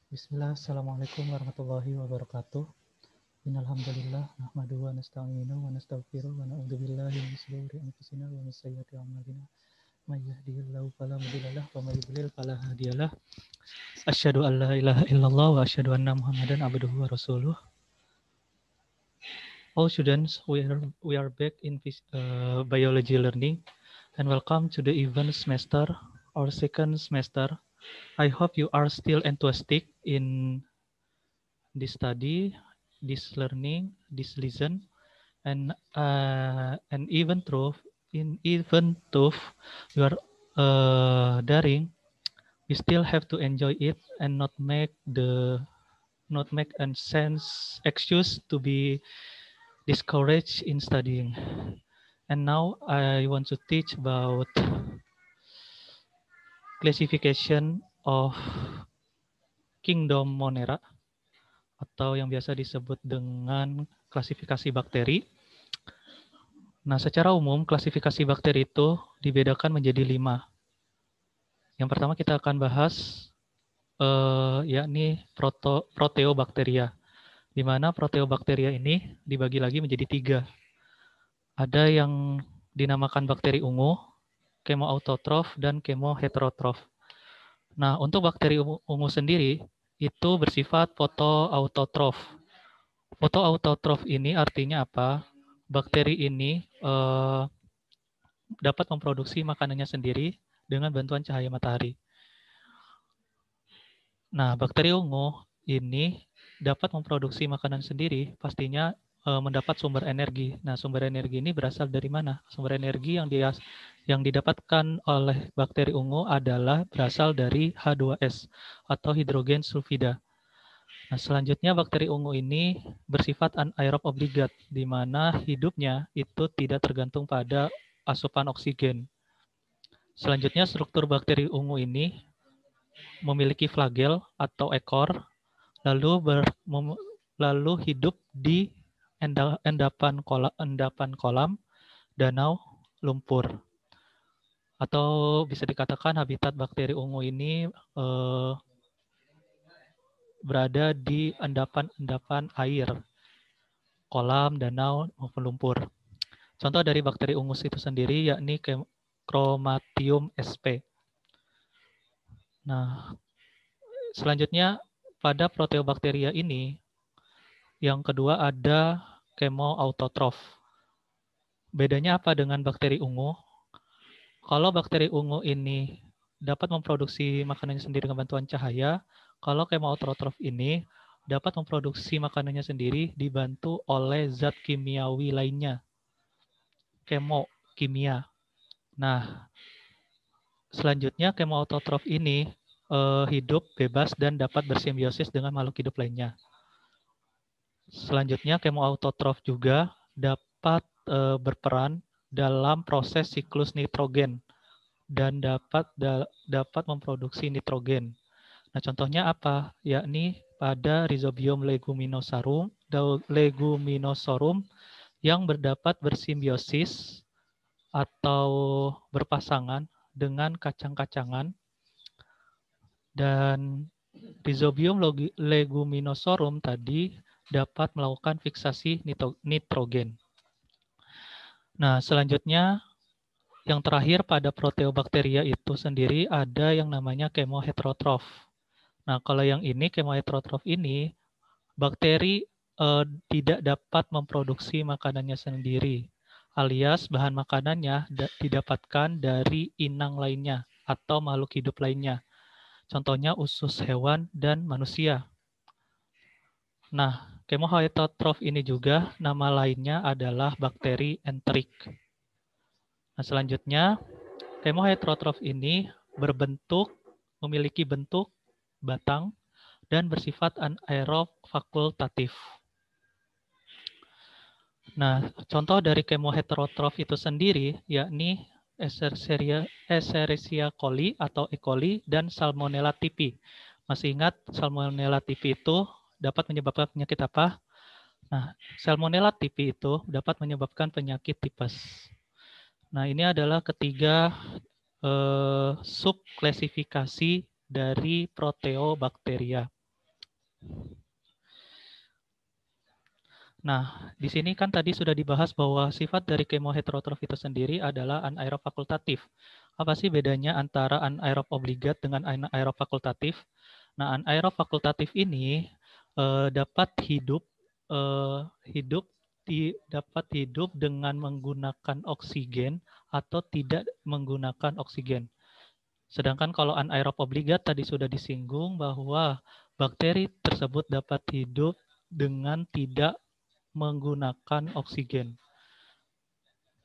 Bismillah, Assalamualaikum warahmatullahi wabarakatuh. Innalhamdulillah, nahmaduhu wa nasta'inu wa nastaghfiruh wa na'udzu billahi min shururi anfusina wa min sayyiati a'malina. May yahdihillahu fala mudhillalah wa may yudlil fala hadiyalah. Asyhadu an la ilaha illallah wa asyhadu anna Muhammadan abduhu wa rasuluh. All students, we are back in biology learning and welcome to the event semester or second semester. I hope you are still enthusiastic in this study, this learning, this listen, and even though you are daring, we still have to enjoy it and not make a sense excuse to be discouraged in studying. And now I want to teach about classification of kingdom Monera atau yang biasa disebut dengan klasifikasi bakteri. Nah, secara umum klasifikasi bakteri itu dibedakan menjadi 5. Yang pertama kita akan bahas yakni proteobakteria, di mana proteobakteria ini dibagi lagi menjadi 3. Ada yang dinamakan bakteri ungu, kemoautotrof, dan kemoheterotrof. Nah, untuk bakteri ungu sendiri itu bersifat fotoautotrof. Fotoautotrof ini artinya apa? Bakteri ini dapat memproduksi makanannya sendiri dengan bantuan cahaya matahari. Nah, bakteri ungu ini dapat memproduksi makanan sendiri, pastinya mendapat sumber energi. Nah, sumber energi ini berasal dari mana? Sumber energi yang didapatkan oleh bakteri ungu adalah berasal dari H2S atau hidrogen sulfida. Nah, selanjutnya bakteri ungu ini bersifat anaerob obligat, di mana hidupnya itu tidak tergantung pada asupan oksigen. Selanjutnya, struktur bakteri ungu ini memiliki flagel atau ekor, lalu hidup di endapan kolam, danau, lumpur. Atau bisa dikatakan habitat bakteri ungu ini berada di endapan air, kolam, danau, maupun lumpur. Contoh dari bakteri ungu itu sendiri yakni Chromatium sp. Nah, selanjutnya pada proteobakteria ini, yang kedua ada kemoautotrof. Bedanya apa dengan bakteri ungu? Kalau bakteri ungu ini dapat memproduksi makanannya sendiri dengan bantuan cahaya, kalau kemoautotrof ini dapat memproduksi makanannya sendiri dibantu oleh zat kimiawi lainnya. Kimia. Nah, selanjutnya kemoautotrof ini hidup bebas dan dapat bersimbiosis dengan makhluk hidup lainnya. Selanjutnya kemoautotrof juga dapat berperan dalam proses siklus nitrogen dan dapat memproduksi nitrogen. Nah, contohnya apa? Yakni pada Rhizobium leguminosarum yang berdapat bersimbiosis atau berpasangan dengan kacang-kacangan, dan Rhizobium leguminosarum tadi dapat melakukan fiksasi nitrogen. Nah, selanjutnya yang terakhir pada proteobakteria itu sendiri ada yang namanya kemoheterotrof. Nah, kalau yang ini kemoheterotrof ini bakteri tidak dapat memproduksi makanannya sendiri, alias bahan makanannya didapatkan dari inang lainnya atau makhluk hidup lainnya. Contohnya usus hewan dan manusia. Nah, kemoheterotrof ini juga nama lainnya adalah bakteri enterik. Nah, selanjutnya kemoheterotrof ini memiliki bentuk batang dan bersifat anaerob fakultatif. Nah, contoh dari kemoheterotrof itu sendiri yakni Escherichia coli atau E. coli dan Salmonella typhi. Masih ingat Salmonella typhi itu dapat menyebabkan penyakit apa? Nah, Salmonella typhi itu dapat menyebabkan penyakit tipes. Nah, ini adalah ketiga subklasifikasi dari proteobakteria. Nah, di sini kan tadi sudah dibahas bahwa sifat dari kemoheterotrof itu sendiri adalah anaerob fakultatif. Apa sih bedanya antara anaerob obligat dengan anaerob fakultatif? Nah, anaerob fakultatif ini dapat hidup eh, hidup dapat hidup dengan menggunakan oksigen atau tidak menggunakan oksigen. Sedangkan kalau anaerob obligat tadi sudah disinggung bahwa bakteri tersebut dapat hidup dengan tidak menggunakan oksigen.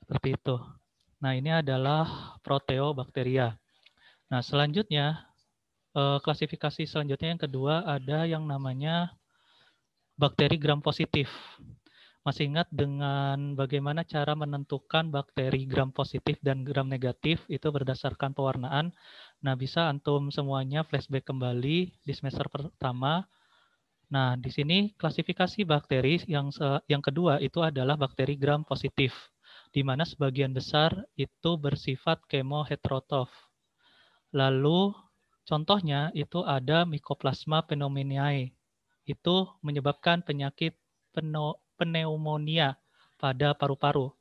Seperti itu. Nah, ini adalah proteobakteria. Nah, selanjutnya, klasifikasi selanjutnya yang kedua ada yang namanya bakteri gram positif. Masih ingat dengan bagaimana cara menentukan bakteri gram positif dan gram negatif itu berdasarkan pewarnaan. Nah, bisa antum semuanya flashback kembali di semester pertama. Nah, di sini klasifikasi bakteri yang kedua itu adalah bakteri gram positif, di mana sebagian besar itu bersifat kemoheterotrof. Lalu contohnya itu ada Mycoplasma pneumoniae. Itu menyebabkan penyakit pneumonia pada paru-paru.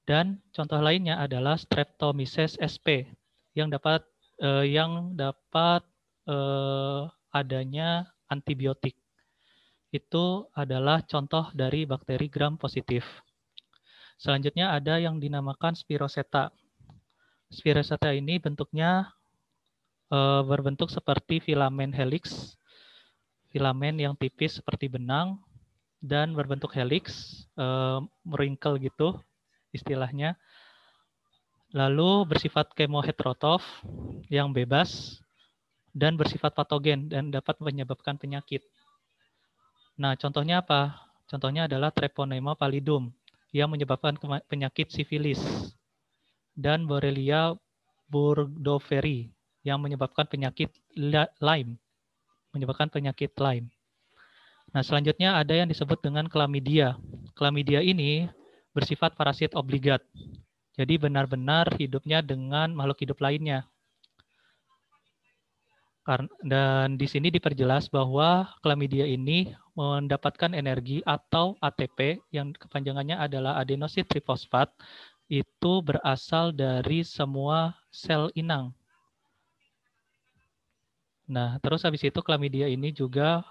Dan contoh lainnya adalah Streptomyces sp yang dapat adanya antibiotik. Itu adalah contoh dari bakteri gram positif. Selanjutnya ada yang dinamakan Spiroseta. Spiroseta ini bentuknya berbentuk seperti filamen helix, filamen yang tipis seperti benang, dan berbentuk helix, wrinkle gitu istilahnya. Lalu bersifat kemoheterotrof yang bebas dan bersifat patogen dan dapat menyebabkan penyakit. Nah, contohnya apa? Contohnya adalah Treponema pallidum yang menyebabkan penyakit sifilis dan Borrelia burgdorferi yang menyebabkan penyakit Lyme, Nah, selanjutnya ada yang disebut dengan Chlamydia. Chlamydia ini bersifat parasit obligat. Jadi benar-benar hidupnya dengan makhluk hidup lainnya. Dan di sini diperjelas bahwa Chlamydia ini mendapatkan energi atau ATP yang kepanjangannya adalah adenosin trifosfat itu berasal dari semua sel inang. Nah, terus habis itu Chlamydia ini juga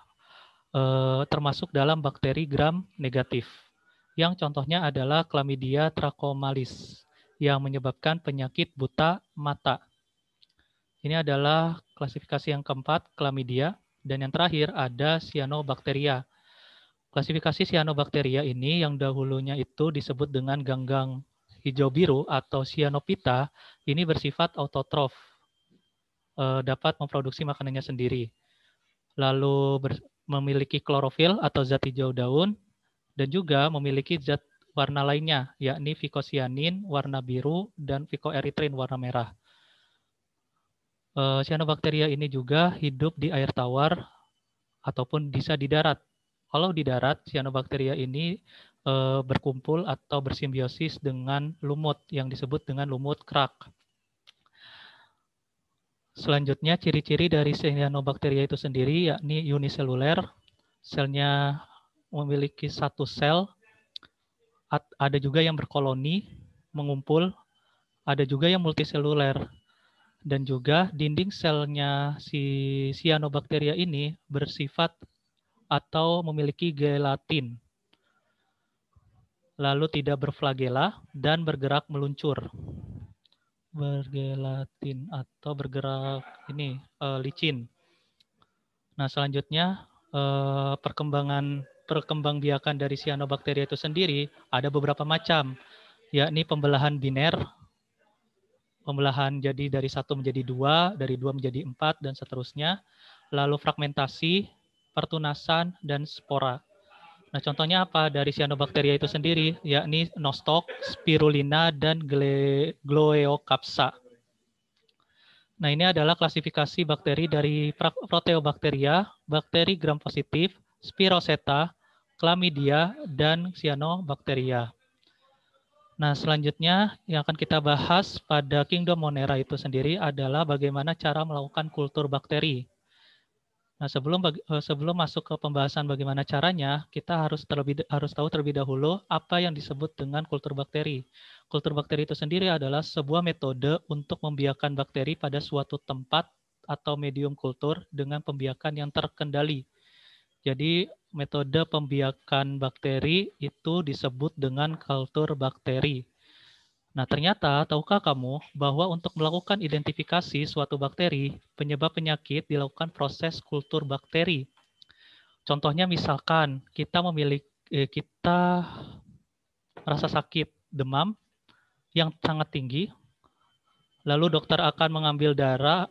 termasuk dalam bakteri gram negatif. Yang contohnya adalah Chlamydia trachomatis yang menyebabkan penyakit buta mata. Ini adalah klasifikasi yang keempat, Chlamydia. Dan yang terakhir ada Cyanobacteria. Klasifikasi Cyanobacteria ini yang dahulunya itu disebut dengan ganggang hijau biru atau Cyanophyta, ini bersifat autotrof, dapat memproduksi makanannya sendiri. Lalu memiliki klorofil atau zat hijau daun, dan juga memiliki zat warna lainnya, yakni vicocyanin warna biru dan vicoerythrin warna merah. Cyanobacteria ini juga hidup di air tawar ataupun bisa di darat. Kalau di darat, Cyanobacteria ini berkumpul atau bersimbiosis dengan lumut yang disebut dengan lumut krak. Selanjutnya, ciri-ciri dari Cyanobacteria itu sendiri yakni uniseluler, selnya memiliki satu sel, ada juga yang berkoloni, mengumpul, ada juga yang multiseluler. Dan juga dinding selnya si Cyanobacteria ini bersifat atau memiliki gelatin. Lalu tidak berflagela dan bergerak meluncur. Bergelatin atau bergerak ini licin. Nah, selanjutnya perkembangbiakan dari Cyanobacteria itu sendiri ada beberapa macam, yakni pembelahan biner, pembelahan jadi dari 1 menjadi 2, dari 2 menjadi 4, dan seterusnya. Lalu fragmentasi, pertunasan, dan spora. Nah, contohnya apa dari Cyanobacteria itu sendiri, yakni Nostoc, Spirulina, dan Gloeocapsa. Nah, ini adalah klasifikasi bakteri dari Proteobacteria, bakteri gram positif, Spiroseta, Chlamydia, dan Cyanobacteria. Nah, selanjutnya yang akan kita bahas pada Kingdom Monera itu sendiri adalah bagaimana cara melakukan kultur bakteri. Nah, sebelum masuk ke pembahasan bagaimana caranya, kita harus tahu terlebih dahulu apa yang disebut dengan kultur bakteri. Kultur bakteri itu sendiri adalah sebuah metode untuk membiarkan bakteri pada suatu tempat atau medium kultur dengan pembiakan yang terkendali. Jadi, metode pembiakan bakteri itu disebut dengan kultur bakteri. Nah, ternyata, tahukah kamu bahwa untuk melakukan identifikasi suatu bakteri, penyebab penyakit dilakukan proses kultur bakteri. Contohnya misalkan kita merasa sakit, demam yang sangat tinggi, lalu dokter akan mengambil darah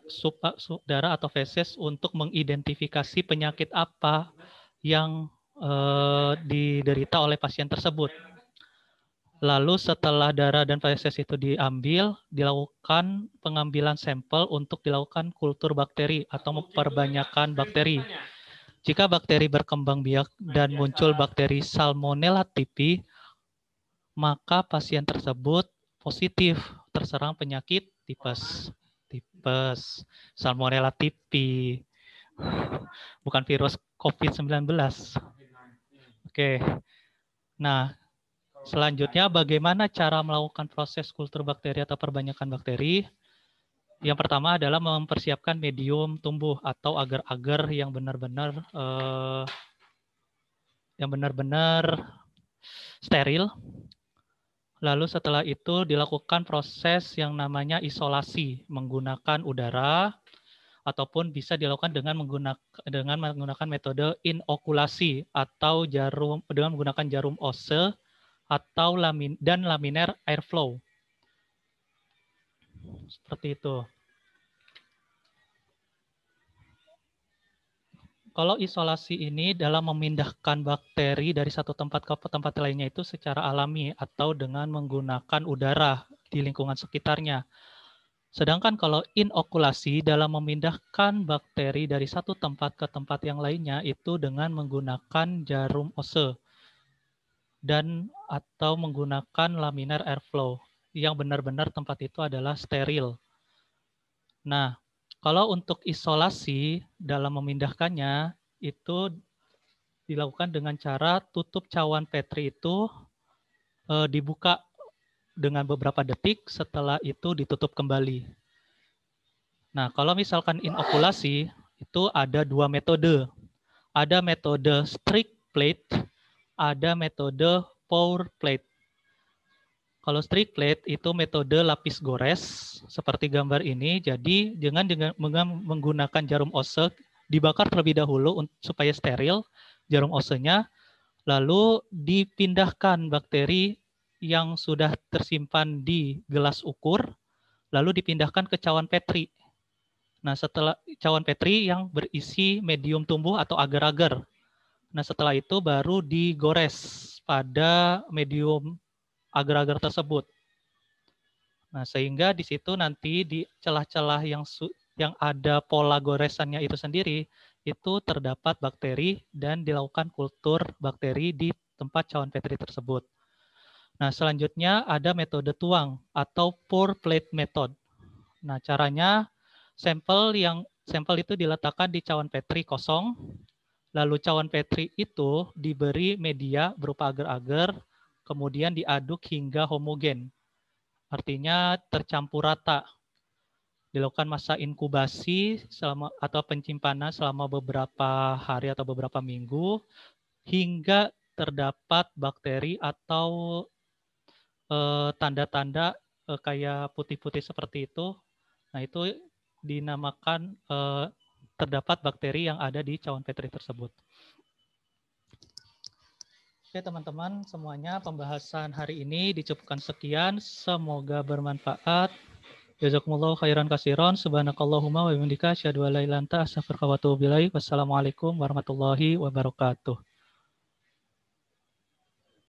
atau feses untuk mengidentifikasi penyakit apa yang diderita oleh pasien tersebut. Lalu setelah darah dan feses itu diambil, dilakukan pengambilan sampel untuk dilakukan kultur bakteri atau perbanyakan bakteri. Jika bakteri berkembang biak dan muncul bakteri Salmonella typhi, maka pasien tersebut positif terserang penyakit tipes. Salmonella typhi, bukan virus COVID-19. Oke. Nah, selanjutnya, bagaimana cara melakukan proses kultur bakteri atau perbanyakan bakteri? Yang pertama adalah mempersiapkan medium tumbuh atau agar-agar yang benar-benar steril. Lalu setelah itu dilakukan proses yang namanya isolasi menggunakan udara ataupun bisa dilakukan dengan menggunakan metode inokulasi atau dengan menggunakan jarum ose atau laminar airflow. Seperti itu. Kalau isolasi ini dalam memindahkan bakteri dari satu tempat ke tempat lainnya itu secara alami atau dengan menggunakan udara di lingkungan sekitarnya. Sedangkan kalau inokulasi dalam memindahkan bakteri dari satu tempat ke tempat yang lainnya itu dengan menggunakan jarum ose dan atau menggunakan laminar airflow yang benar-benar tempat itu adalah steril. Nah, kalau untuk isolasi dalam memindahkannya itu dilakukan dengan cara tutup cawan Petri itu dibuka dengan beberapa detik, setelah itu ditutup kembali. Nah, kalau misalkan inokulasi itu ada dua metode. Ada metode strict plate, ada metode pour plate. Kalau strict plate itu metode lapis gores seperti gambar ini. Jadi dengan menggunakan jarum ose dibakar terlebih dahulu supaya steril jarum osenya, lalu dipindahkan bakteri yang sudah tersimpan di gelas ukur, lalu dipindahkan ke cawan Petri. Nah, setelah cawan Petri yang berisi medium tumbuh atau agar-agar. Nah, setelah itu baru digores pada medium agar-agar tersebut. Nah, sehingga di situ nanti di celah-celah yang ada pola goresannya itu sendiri, itu terdapat bakteri dan dilakukan kultur bakteri di tempat cawan Petri tersebut. Nah, selanjutnya ada metode tuang atau pour plate method. Nah, caranya sampel itu diletakkan di cawan Petri kosong, lalu cawan Petri itu diberi media berupa agar-agar, kemudian diaduk hingga homogen. Artinya tercampur rata. Dilakukan masa inkubasi atau penyimpanan selama beberapa hari atau beberapa minggu hingga terdapat bakteri atau tanda-tanda kayak putih-putih seperti itu. Nah, itu dinamakan terdapat bakteri yang ada di cawan Petri tersebut. Oke teman-teman semuanya, pembahasan hari ini dicukupkan sekian. Semoga bermanfaat. Jazakumullahu khairan katsiran. Subhanakallahumma wa bihamdika asyhadu an la ilaha illa anta astaghfiruka wa atubu ilaik. Wassalamualaikum warahmatullahi wabarakatuh.